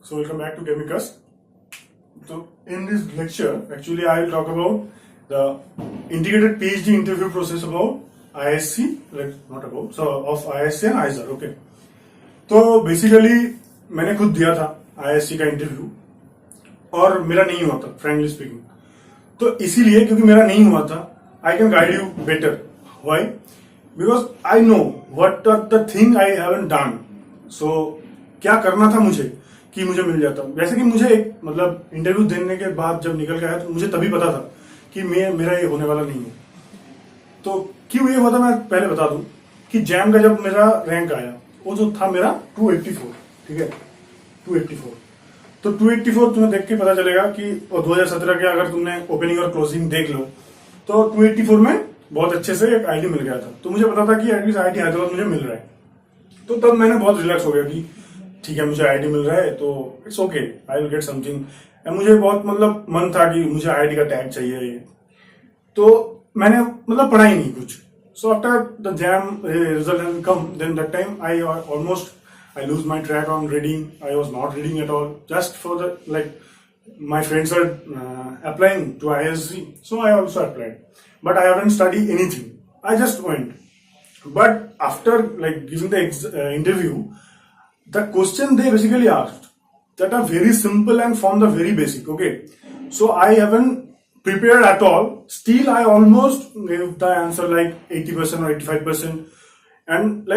So welcome back to ChemiCuss. So in this lecture, actually I will talk about the integrated PhD interview process about IISC, like not about, so of IISC and IISR. Okay. तो basically मैंने खुद दिया था IISC का interview और मेरा नहीं हुआ था, फ्रेंकली स्पीकिंग. तो इसीलिए क्योंकि मेरा नहीं हुआ था, I can guide you better. Why? Because I know what are the thing I haven't done. So क्या करना था मुझे कि मुझे मिल जाता. जैसे कि मुझे एक मतलब इंटरव्यू देने के बाद जब निकल गया तो मुझे तभी पता था कि मेरा ये होने वाला नहीं है. तो क्यों ये हुआ था मैं पहले बता दूं कि जैम का जब मेरा रैंक आया वो जो था मेरा 284. ठीक है, 284. तो 284 तुम्हें देख के पता चलेगा कि 2017 के अगर तुमने ओपनिंग और क्लोजिंग देख लो तो 284 में बहुत अच्छे से एक आईडी मिल गया था. तो मुझे पता था कि एटलीस्ट आईडी हैदराबाद मुझे मिल रहा है. तो तब मैंने बहुत रिलैक्स हो गया कि ठीक है मुझे आईडी मिल रहा है तो it's okay, I will get something. मुझे बहुत मतलब मन था कि मुझे आईडी का टैग चाहिए. तो मैंने मतलब पढ़ा ही नहीं कुछ. So after the JAM result has come, then that time I almost I lose my track on reading. I was not reading at all. Just for the my friends are applying to IISC, so I also applied. But I haven't studied anything. I just went. But after giving the interview, the question they basically asked that are very simple and from the very basic. Okay, so I haven't prepared at all. Still, I almost gave the answer like 80% or 85%, and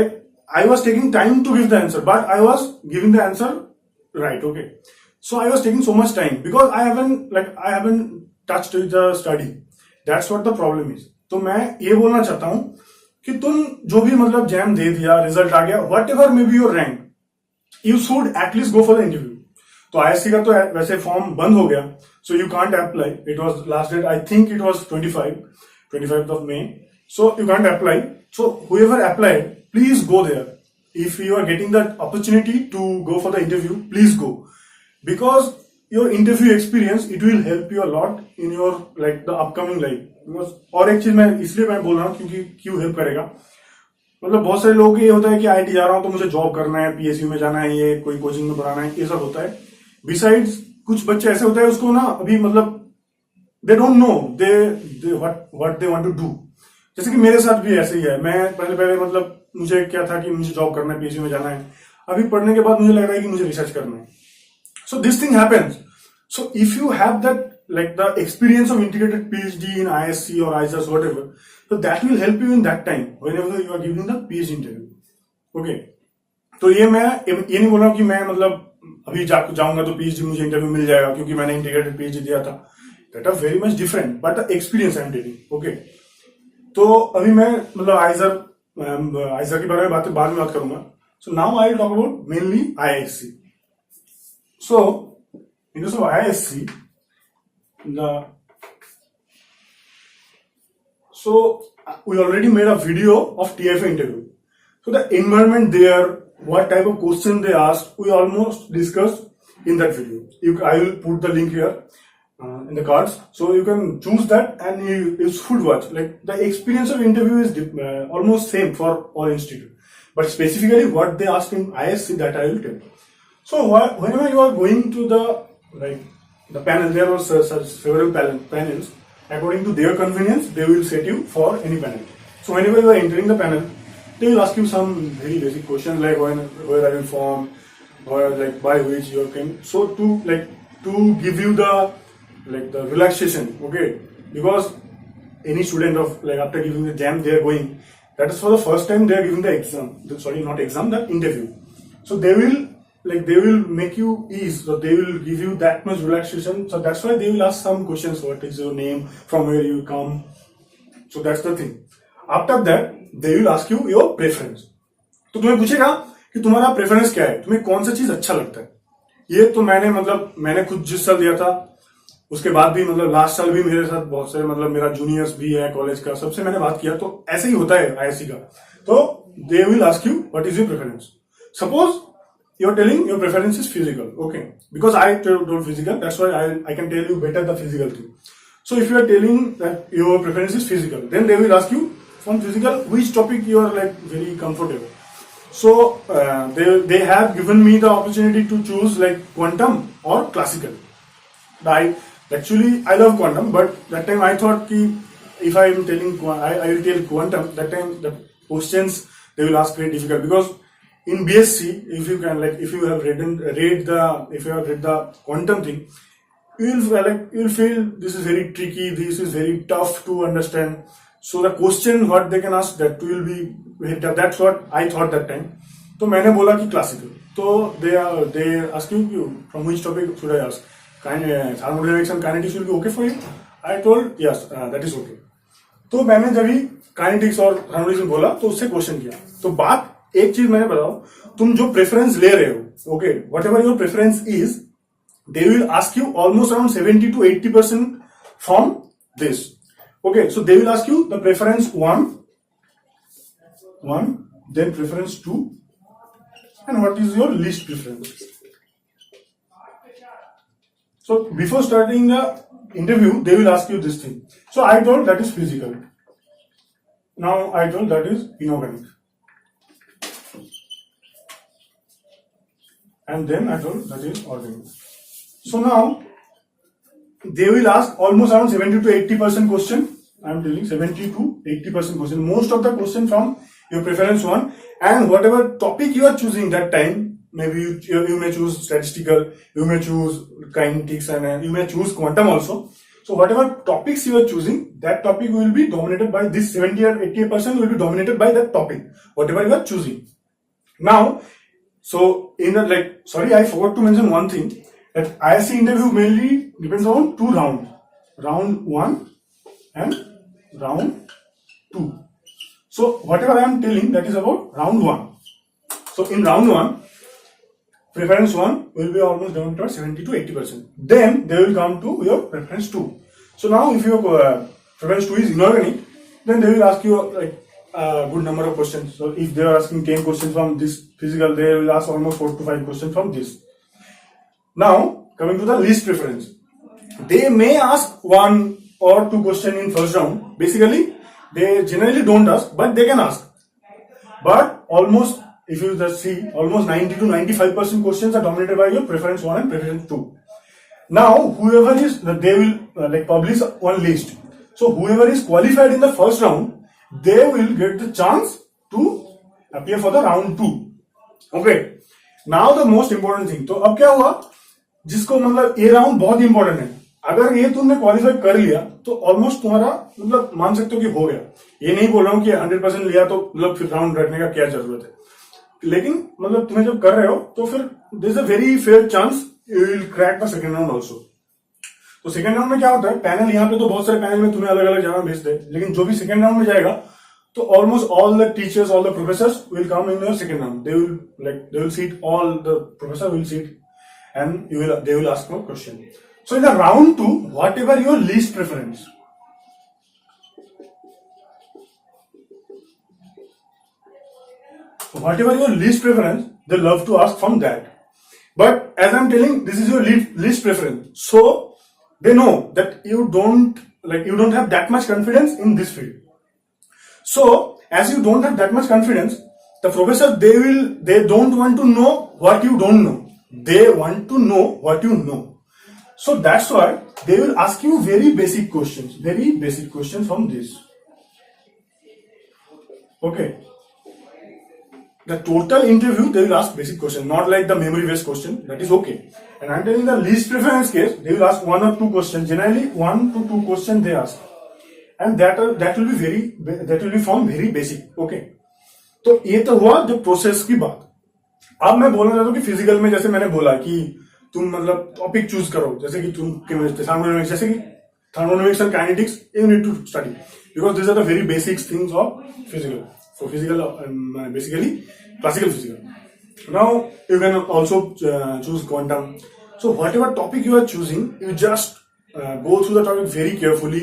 I was taking time to give the answer, but I was giving the answer right. Okay, so I was taking so much time because I haven't touched the study. That's what the problem is. तो मैं ये बोलना चाहता हूँ कि तुम जो भी मतलब जैम दे दिया, रिजल्ट आ गया, whatever may be your rank, you should at least go for the interview. तो IISC का तो वैसे फॉर्म बंद हो गया, so you can't apply. It was last date, I think it was 25th of May. So you can't apply. So whoever applied, please go there. If you are getting that opportunity to go for the interview, please go. Because your interview experience, it will help you a lot in your the upcoming life. Because और एक चीज मैं इसलिए मैं बोल रहा हूँ क्योंकि क्यों हेल्प करेगा. मतलब बहुत सारे लोगों को ये होता है कि आईटी जा रहा हूँ तो मुझे जॉब करना है, पीएसयू में जाना है, ये कोई कोचिंग में पढ़ाना है, ये सब होता है. बिसाइड्स कुछ बच्चे ऐसे होते हैं उसको ना अभी मतलब they don't know they what they want to do. जैसे कि मेरे साथ भी ऐसे ही है. मैं पहले मतलब मुझे क्या था कि मुझे जॉब करना है, पीएचडी में जाना है. अभी पढ़ने के बाद मुझे लग रहा है कि मुझे रिसर्च करना है. So this thing happens. So if you have that the experience of integrated PhD in ISC और ISR whatever, so that will help you in that time whenever you are giving the PhD interview. Okay, तो ये नहीं बोल रहा हूँ कि मैं मतलब अभी जाऊंगा तो PhD मुझे इंटरव्यू मिल जाएगा क्योंकि मैंने इंटीग्रेटेड PhD दिया था. That are very much different, but the experience I am telling. Okay, तो अभी मैं मतलब आईजर के बारे में बाद में बात करूंगा. So now I will talk about mainly IISC. So in terms of IISC, so we already made a video of TFA interview. So the environment there, what type of question they asked, we almost discussed in that video. I will put the link here in the cards, so you can choose that and you should watch. The experience of interview is almost same for all institute, but specifically what they asked in IISC, that I will tell. So whenever you are going to the panel, there are several panels. According to their convenience, they will set you for any panel. So whenever you are entering the panel, they will ask you some very basic questions like where are you from, or by which you came. So to give you the relaxation, okay, because any student of after giving the jam they are going, that is for the first time they are giving the exam. Sorry, not exam, the interview. So they will make you ease, so they will give you that much relaxation. So that's why they will ask some questions. What is your name, from where you come? So that's the thing. After that they will ask you your preference. तो तुम्हें पूछेगा कि तुम्हारा preference क्या है, तुम्हें कौन सा चीज अच्छा लगता है. ये तो मैंने खुद जिस साल दिया था उसके बाद भी मतलब लास्ट साल भी मेरे साथ बहुत सारे मतलब मेरा जूनियर्स भी है कॉलेज का, सबसे मैंने बात किया तो ऐसे ही होता है आईआईएससी का. तो they will ask you what is your preference. Suppose you're telling your preference is physical, okay, because I told physical, that's why I can tell you better the physical thing. So if you are telling that your preference is physical, then they will ask you from physical which topic you are very comfortable. So they have given me the opportunity to choose like quantum or classical. I love quantum, but that time I thought ki if I am telling I will tell quantum, that time the questions they will ask very difficult, because in BSc, if you have read the quantum thing, you will feel this is very tricky, this is very tough to understand. So the question what they can ask, that will be that's what I thought that time. तो मैंने बोला कि classical. So they asking you from which topic should I ask? Thermodynamics and kinetics will be okay for you? I told yes, that is okay. तो मैंने जब ही kinetics और thermodynamics बोला तो उससे क्वेश्चन किया. तो बात एक चीज मैंने बताओ, तुम जो प्रेफरेंस ले रहे हो, okay, what ever your preference is, they will ask you almost around 70 to 80% from this. Okay, so they will ask you the preference 1, then preference 2, and what is your least preference. So before starting the interview, they will ask you this thing. So I told that is physical. Now I told that is inorganic. And then I told that is organic. So now they will ask almost around 70 to 80% question. I am telling 70 to 80% question. Most of the question from your preference 1, and whatever topic you are choosing that time, maybe you may choose statistical, you may choose kinetics, and you may choose quantum also. So whatever topics you are choosing, that topic will be dominated by this 70 or 80% will be dominated by that topic, whatever you are choosing. Now, so in the I forgot to mention one thing, that IISc interview mainly depends on 2 rounds, round 1 and round 2. So whatever I am telling, that is about round 1. So in round 1, preference 1 will be almost down to 70 to 80%. Then they will come to your preference 2. So now if your preference 2 is inorganic, then they will ask you a good number of questions. So if they are asking 10 questions from this physical, they will ask almost 4 to 5 questions from this. Now coming to the least preference, they may ask 1 or 2 questions in first round. Basically, they generally don't ask, but they can ask. But almost, if you just see, almost 90 to 95% questions are dominated by your preference 1 and preference 2. Now, whoever is, they will publish one list. So whoever is qualified in the first round, they will get the chance to appear for the round 2. Okay. Now the most important thing. तो अब क्या हुआ, जिसको मतलब ये round बहुत important है, अगर ये तुमने क्वालिफाई कर लिया तो ऑलमोस्ट तुम्हारा मतलब मान सकते हो कि हो गया. ये नहीं बोल रहा हूं कि 100% लिया तो मतलब फिर राउंड रखने का क्या जरूरत है, लेकिन मतलब तुम्हें जब कर रहे हो तो फिर there is a very fair chance you will crack the second round also. तो सेकंड राउंड में क्या होता है, पैनल यहाँ पे तो बहुत सारे पैनल में तुम्हें अलग अलग जगह भेजते हैं, लेकिन जो भी सेकंड राउंड में जाएगा तो almost all the teachers, all the professors will come in your second round. They will seat, all the professor will seat and they will ask more question. So in the round 2, whatever your least preference, they love to ask from that. But as I'm telling, this is your least preference, so they know that you don't have that much confidence in this field. So as you don't have that much confidence, the professor, they don't want to know what you don't know. They want to know what you know. So that's why they will ask you very basic questions from this. Okay. The total interview, they will ask basic questions, not like the memory based question. That is okay. And I'm telling the least preference case, they will ask 1 or 2 questions. Generally 1 to 2 questions they ask. And that will be from very basic. Okay. तो ये तो हुआ जो process की बात. अब मैं बोलना चाहता हूँ कि फिजिकल में जैसे मैंने बोला कि तुम मतलब टॉपिक चूज करो, जैसे कि तुम थर्मोडायनेमिक्स, जैसे कि thermodynamics and kinetics you need to study because this are the very basic things of physical. So physical basically classical physical. Now you can also choose quantum. So whatever topic you are choosing, you just go through the topic very carefully.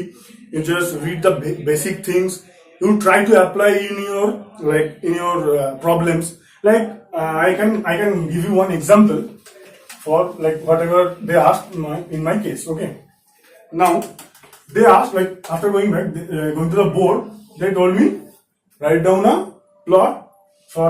You just read the basic things. You try to apply in your problems. I can give you one example for whatever they asked in my case. Okay. Now they asked after going to the board, they told me write down a plot for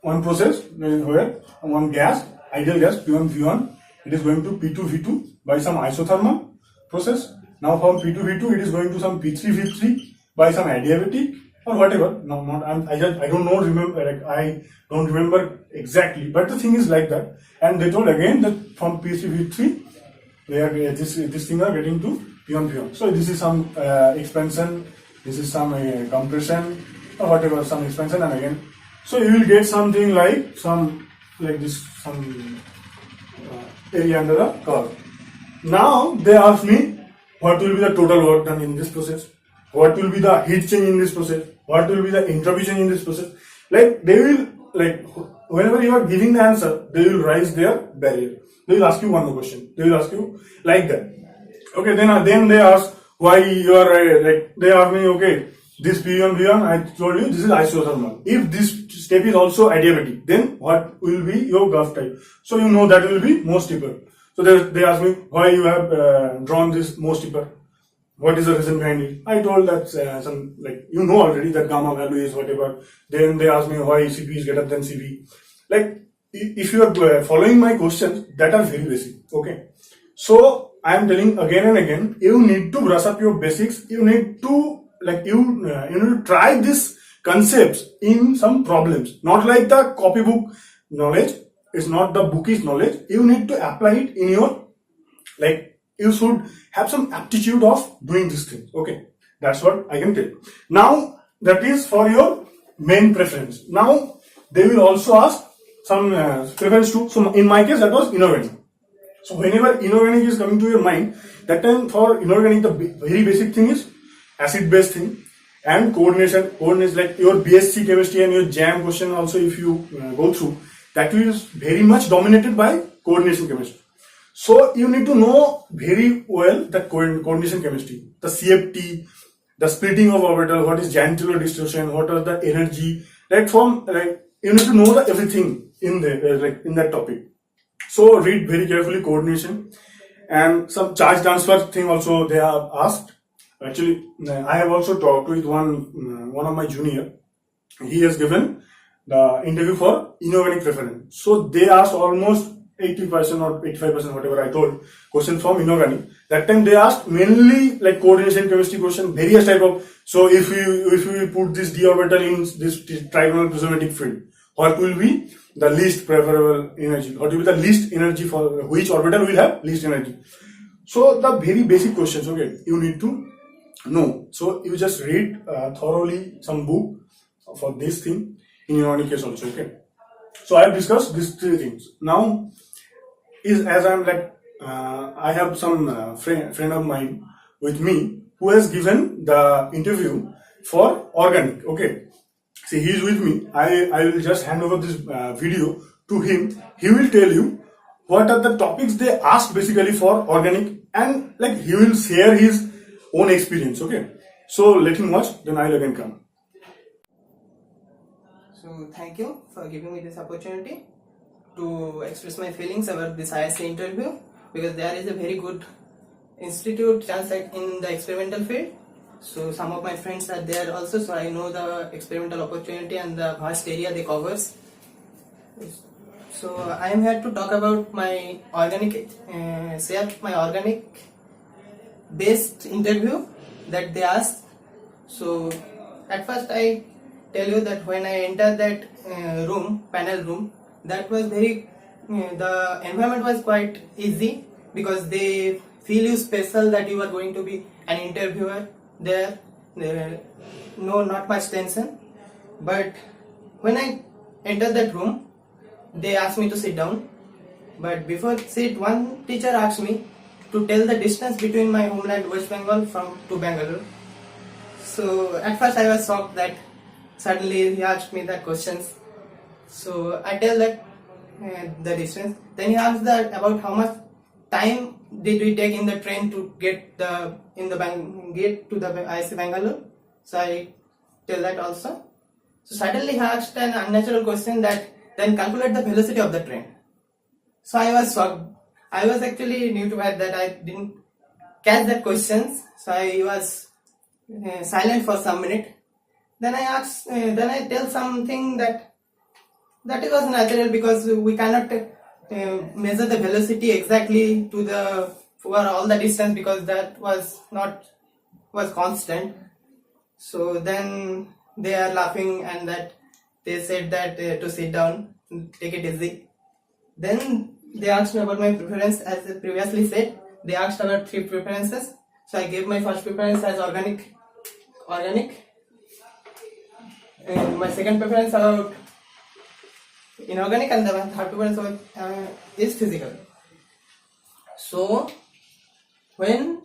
one process where one gas, ideal gas P1V1, it is going to P2V2 by some isothermal process. Now from P2V2 it is going to some P3V3 by some adiabatic or whatever. No, not I don't know, remember, like I don't remember exactly, but the thing is like that. And they told again that from P3V3 they are this thing are getting to P1V1. So this is some expansion, this is some compression or whatever, some expansion, and again. So you will get something like this area under the curve. Now they ask me what will be the total work done in this process, what will be the heat change in this process, what will be the entropy change in this process. Like they will, like whenever you are giving the answer, they will raise their barrier. They will ask you one more question. They will ask you like that. Okay, then they ask why you are like they ask me, okay, this P1V1, I told you this is isothermal. If this step is also adiabatic, then what will be your graph type? So you know that will be more steeper. So they ask me why you have drawn this more steeper. What is the reason behind it? I told that some, like you know already that gamma value is whatever. Then they ask me why Cp is greater than Cv. Like if you are following my questions, that are very basic. Okay. So I am telling again and again, you need to brush up your basics. You need to you need to try these concepts in some problems. Not like the copybook knowledge. It's not the bookish knowledge. You need to apply it in your, like you should have some aptitude of doing these things. Okay, that's what I can tell you. Now that is for your main preference. Now they will also ask some preference too. So in my case that was inorganic. So whenever inorganic is coming to your mind, that time for inorganic the very basic thing is acid base thing and coordination. Coordination like your BSc chemistry and your jam question also, if you go through, that is very much dominated by coordination chemistry. So you need to know very well that coordination chemistry, the CFT, the splitting of orbital, what is Jantello distortion, what are the energy, like from like you need to know the everything in the like in that topic. So read very carefully coordination and some charge transfer thing also they have asked. Actually, I have also talked with one of my junior. He has given the interview for inorganic preference. So they asked almost 80% or 85%, whatever I told, question from inorganic. That time they asked mainly like coordination chemistry question, various type of. So if we put this d orbital in this trigonal prismatic field, what will be the least preferable energy? What will be the least energy for which orbital will have least energy? So the very basic questions, okay, you need to know. So you just read thoroughly some book for this thing in inorganic case also, okay. So I have discussed these three things. Now is as I'm like I have some friend of mine with me who has given the interview for organic, okay. See, he is with me. I will just hand over this video to him. He will tell you what are the topics they asked basically for organic, and like he will share his own experience, okay. So let him watch, then I'll again come. So thank you for giving me this opportunity to express my feelings about this IISc interview, because there is a very good institute chance in the experimental field. So some of my friends are there also, so I know the experimental opportunity and the vast area they covers. So I am here to talk about my organic, share my organic based interview that they asked. So at first I tell you that when I entered that panel room, that was very, the environment was quite easy, because they feel you special that you are going to be an interviewer there. No, not much tension. But when I entered that room, they asked me to sit down. But before sit, one teacher asked me to tell the distance between my homeland West Bengal to Bangalore. So at first I was shocked that suddenly he asked me that questions. So I tell that the distance. Then he asked that about how much time did we take in the train to get to the IISc Bangalore. So I tell that also. So suddenly he asked an unnatural question that then calculate the velocity of the train. So I was shocked. I was actually new to that I didn't catch that questions. So I was silent for some minute. Then I tell something that That was natural because we cannot measure the velocity exactly to the for all the distance because that was constant. So then they are laughing and that they said that to sit down, take it easy. Then they asked me about my preference. As I previously said, they asked about 3 preferences. So I gave my first preference as organic. My second preference about inorganic, and the third preference is physical. So when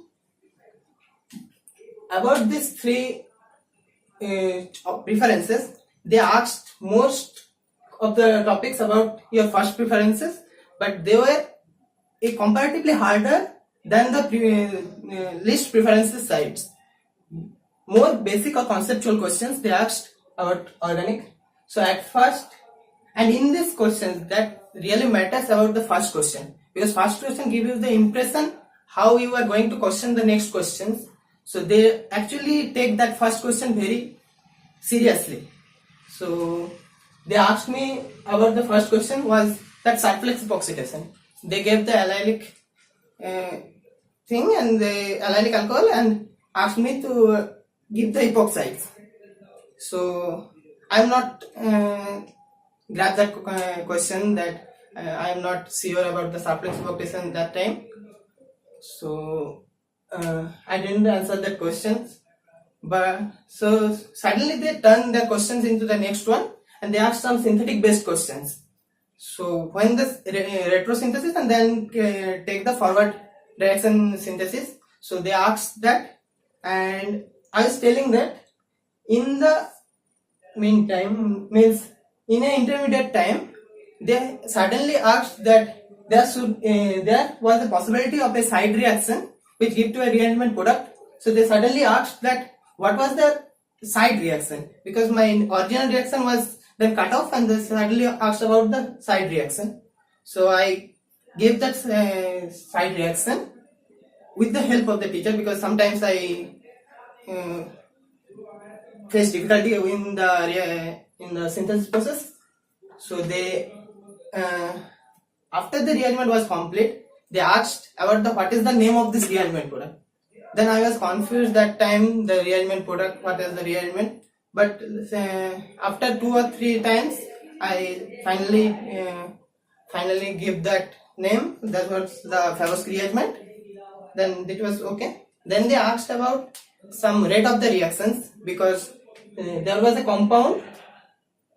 about these 3 preferences, they asked most of the topics about your first preferences, but they were comparatively harder than the least preferences sides. More basic or conceptual questions they asked about organic. So at first, and in these questions that really matters about the first question, because first question gives you the impression how you are going to question the next questions. So they actually take that first question very seriously. So they asked me about the first question was that surflex epoxidation. They gave the allylic thing and the allylic alcohol and asked me to give the epoxides. So I'm not grab that question that I am not sure about the surflex epoxidation that time. So I didn't answer that questions. But so suddenly they turned the questions into the next one and they asked some synthetic based questions. So when the retrosynthesis and then take the forward direction synthesis. So they asked that, and I was telling that in the meantime, means in an intermediate time, they suddenly asked that there was a possibility of a side reaction which give to a rearrangement product. So they suddenly asked that what was the side reaction, because my original reaction was then cut off and they suddenly asked about the side reaction. So I gave that side reaction with the help of the teacher, because sometimes I face difficulty in the synthesis process. So they after the rearrangement was complete, they asked about what is the name of this rearrangement product. Then I was confused that time, the rearrangement product, what is the rearrangement. But after 2 or 3 times, I finally give that name. That was the Favos rearrangement. Then it was okay. Then they asked about some rate of the reactions, because there was a compound.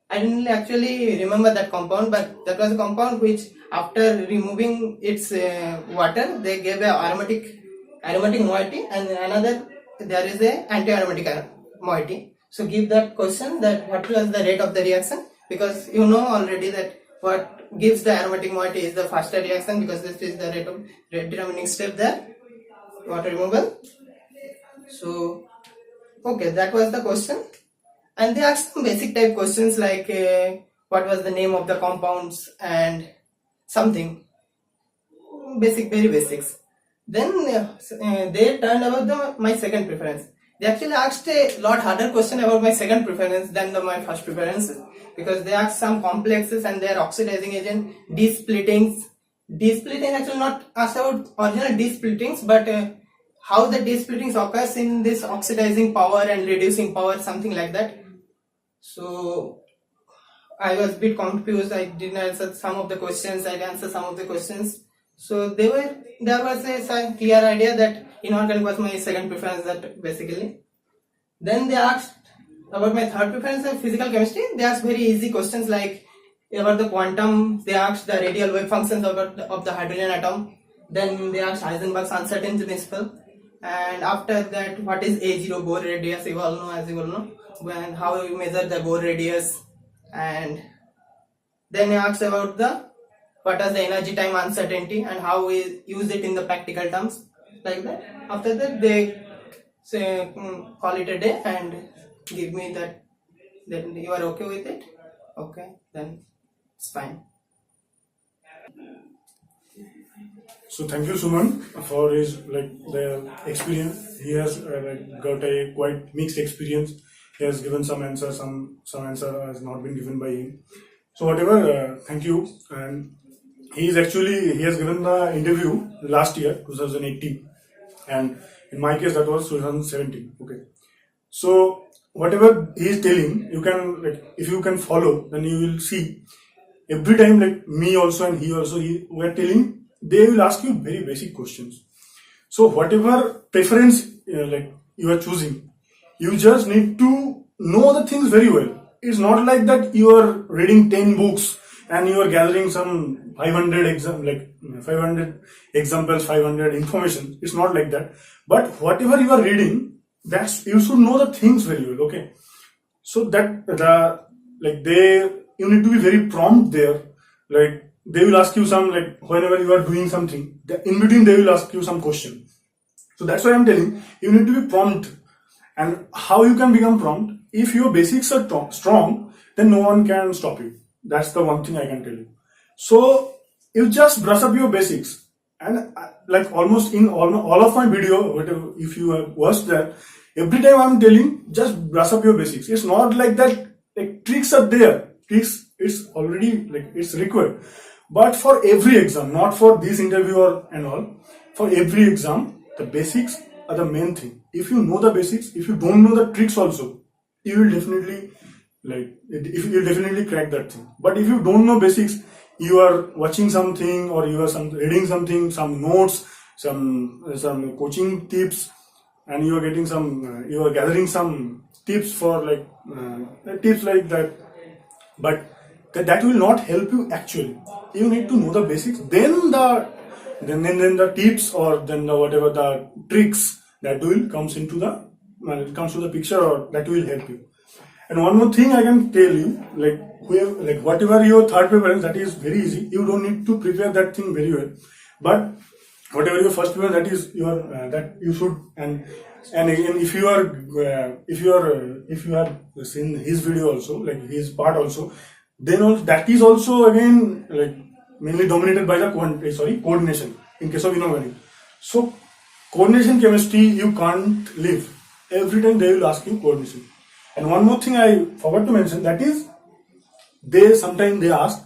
I didn't actually remember that compound, but that was a compound which after removing its water, they gave a aromatic moiety, and another there is a anti-aromatic moiety. So give that question that what was the rate of the reaction, because you know already that what gives the aromatic moiety is the faster reaction, because this is the rate of determining step there, water removal. So okay, that was the question, and they asked some basic type questions like what was the name of the compounds and something basic, very basics. Then they turned about my second preference. They actually asked a lot harder question about my second preference than my first preference, because they asked some complexes and their oxidizing agent, D-splittings. D-splitting actually not asked about original D-splittings, but how the D-splittings occurs in this oxidizing power and reducing power, something like that. So I was a bit confused. I didn't answer some of the questions. I answered some of the questions. So there was a clear idea that inorganic was my second preference, that basically. Then they asked about my third preference of physical chemistry. They asked very easy questions like about the quantum. They asked the radial wave functions of the hydrogen atom. Then they asked Heisenberg's uncertainty principle. And after that, what is A0 Bohr radius? You all know, as you all know, and how you measure the Bohr radius. And then they asked about what is the energy time uncertainty and how we use it in the practical terms, like that. After that, they say call it a day and give me that you are okay with it. Okay, then it's fine. So thank you, Suman, for his the experience. He has got a quite mixed experience. He has given some answer, some answer has not been given by him. So whatever, thank you. And he has given the interview last year, 2018, and in my case that was 2017. Okay. So whatever he is telling, you can, like, if you can follow, then you will see every time, like me also and he also, we are telling, they will ask you very basic questions. So whatever preference like you are choosing, you just need to know the things very well. It's not like that you are reading 10 books and you are gathering some 500 examples, 500 information. It's not like that. But whatever you are reading, that's, you should know the things very well. Okay. So that you need to be very prompt there. Like they will ask you some, like whenever you are doing something, in between they will ask you some question. So that's why I'm telling you need to be prompt. And how you can become prompt? If your basics are strong, then no one can stop you. That's the one thing I can tell you. So you just brush up your basics, and like almost in all of my video, whatever, if you have watched that, every time I'm telling, just brush up your basics. It's not like that. Like tricks are there. Tricks, it's already, like, it's required. But for every exam, not for this interview or and all, for every exam, the basics are the main thing. If you know the basics, if you don't know the tricks also, you will definitely crack that thing. But if you don't know basics, you are watching something or you are reading something, some notes, some coaching tips, and you are getting you are gathering some tips for tips like that. But that will not help you actually. You need to know the basics, then the tips or then whatever the tricks that will comes to the picture, or that will help you. And one more thing I can tell you, whatever your third preference, that is very easy. You don't need to prepare that thing very well. But whatever your first preference, that is your that you should. And again, if you have seen his video also, like his part also, then also, that is also again like mainly dominated by the coordination in case of inorganic. So coordination chemistry, you can't leave. Every time they will ask you coordination. And one more thing I forgot to mention, that is sometimes they ask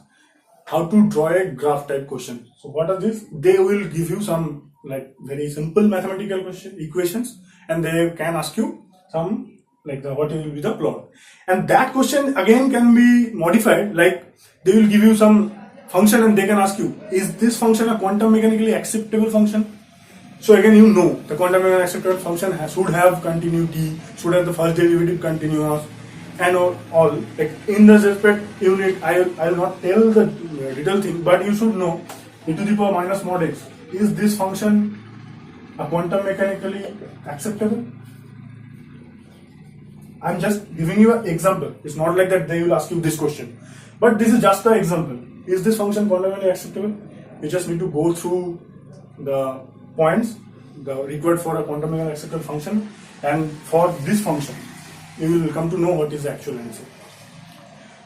how to draw a graph type question. So what are these? They will give you some like very simple mathematical equations, and they can ask you some what will be the plot. And that question again can be modified. Like they will give you some function and they can ask you, is this function a quantum mechanically acceptable function? So again, you know the quantum mechanically acceptable function should have continuity, should have the first derivative continuous, and all. Like in this respect, you need, I will not tell the detailed thing, but you should know e to the power minus mod x. Is this function a quantum mechanically acceptable? I'm just giving you an example. It's not like that they will ask you this question, but this is just an example. Is this function quantum mechanically acceptable? You just need to go through the points required for a quantum mechanically acceptable function, and for this function you will come to know what is the actual answer.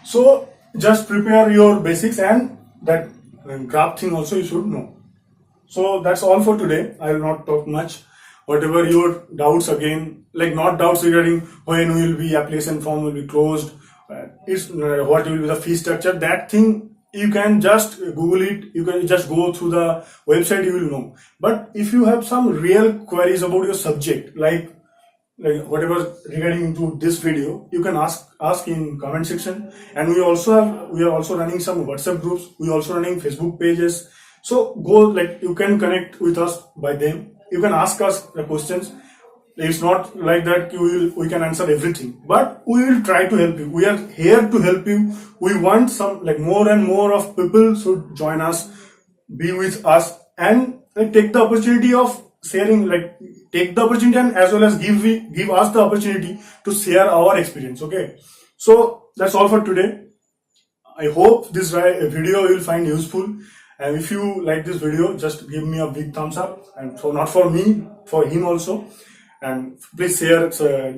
So just prepare your basics, and that graph thing also you should know. So that's all for today. I will not talk much. Whatever your doubts, again, like not doubts regarding when will be application form will be closed, what will be the fee structure, that thing you can just Google it, you can just go through the website, you will know. But if you have some real queries about your subject, like whatever regarding to this video, you can ask in comment section. And we are also running some WhatsApp groups, we are also running Facebook pages. So go, you can connect with us by them. You can ask us the questions. It's not like that we can answer everything, but we will try to help you. We are here to help you. We want some more and more of people should join us, be with us, and take the opportunity of sharing, take the opportunity, and as well as give us the opportunity to share our experience. Okay, so that's all for today. I hope this video you will find useful. And if you like this video, just give me a big thumbs up, and so not for me, for him also. And please share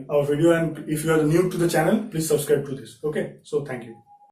our video, and if you are new to the channel, please subscribe to this. Okay, so thank you.